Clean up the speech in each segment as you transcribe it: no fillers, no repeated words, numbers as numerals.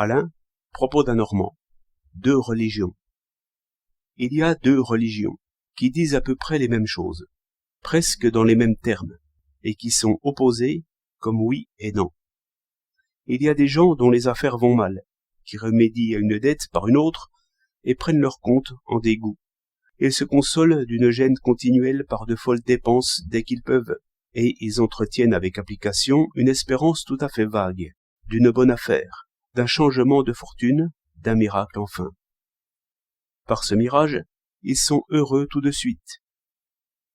Alain, propos d'un Normand. 2 religions. Il y a 2 religions qui disent à peu près les mêmes choses, presque dans les mêmes termes, et qui sont opposées comme oui et non. Il y a des gens dont les affaires vont mal, qui remédient à une dette par une autre et prennent leur compte en dégoût. Ils se consolent d'une gêne continuelle par de folles dépenses dès qu'ils peuvent, et ils entretiennent avec application une espérance tout à fait vague, d'une bonne affaire, d'un changement de fortune, d'un miracle enfin. Par ce mirage, ils sont heureux tout de suite.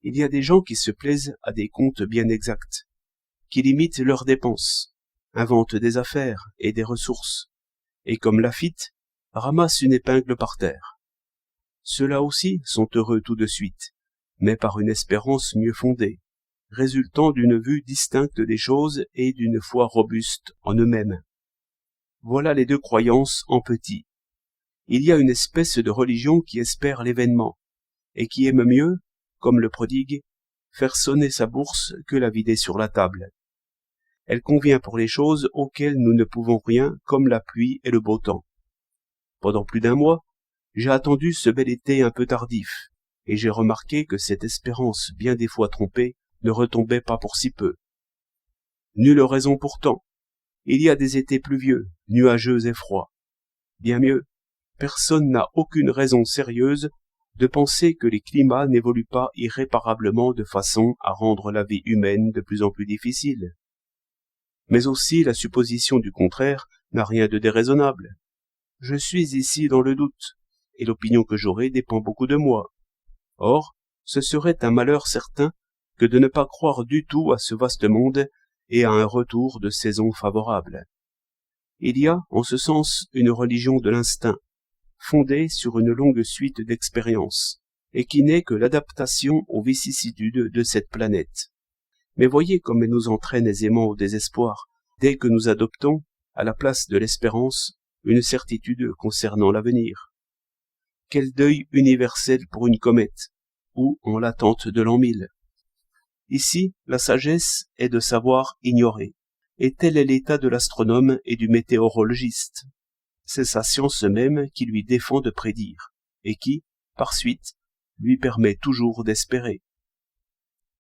Il y a des gens qui se plaisent à des comptes bien exacts, qui limitent leurs dépenses, inventent des affaires et des ressources, et comme Laffitte, ramassent une épingle par terre. Ceux-là aussi sont heureux tout de suite, mais par une espérance mieux fondée, résultant d'une vue distincte des choses et d'une foi robuste en eux-mêmes. Voilà les 2 croyances en petit. Il y a une espèce de religion qui espère l'événement, et qui aime mieux, comme le prodigue, faire sonner sa bourse que la vider sur la table. Elle convient pour les choses auxquelles nous ne pouvons rien, comme la pluie et le beau temps. Pendant plus d'1 mois, j'ai attendu ce bel été un peu tardif, et j'ai remarqué que cette espérance bien des fois trompée ne retombait pas pour si peu. Nulle raison pourtant. Il y a des étés pluvieux, nuageux et froids. Bien mieux, personne n'a aucune raison sérieuse de penser que les climats n'évoluent pas irréparablement de façon à rendre la vie humaine de plus en plus difficile. Mais aussi la supposition du contraire n'a rien de déraisonnable. Je suis ici dans le doute, et l'opinion que j'aurai dépend beaucoup de moi. Or, ce serait un malheur certain que de ne pas croire du tout à ce vaste monde et à un retour de saison favorable. Il y a, en ce sens, une religion de l'instinct, fondée sur une longue suite d'expériences, et qui n'est que l'adaptation aux vicissitudes de cette planète. Mais voyez comme elle nous entraîne aisément au désespoir, dès que nous adoptons, à la place de l'espérance, une certitude concernant l'avenir. Quel deuil universel pour une comète, ou en l'attente de l'an 1000. Ici, la sagesse est de savoir ignorer, et tel est l'état de l'astronome et du météorologiste. C'est sa science même qui lui défend de prédire, et qui, par suite, lui permet toujours d'espérer.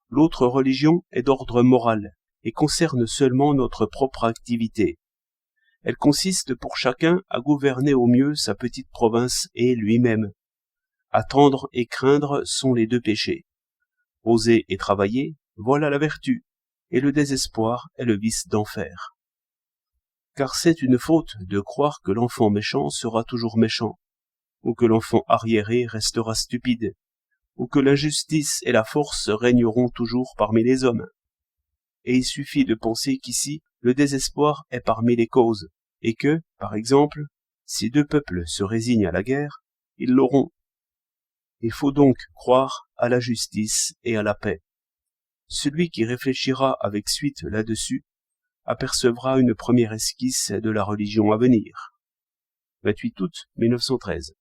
L'autre religion est d'ordre moral, et concerne seulement notre propre activité. Elle consiste pour chacun à gouverner au mieux sa petite province et lui-même. Attendre et craindre sont les 2 péchés. Oser et travailler, voilà la vertu, et le désespoir est le vice d'enfer. Car c'est une faute de croire que l'enfant méchant sera toujours méchant, ou que l'enfant arriéré restera stupide, ou que l'injustice et la force régneront toujours parmi les hommes. Et il suffit de penser qu'ici, le désespoir est parmi les causes, et que, par exemple, si 2 peuples se résignent à la guerre, ils l'auront. Il faut donc croire à la justice et à la paix. Celui qui réfléchira avec suite là-dessus apercevra une première esquisse de la religion à venir. 28 août 1913.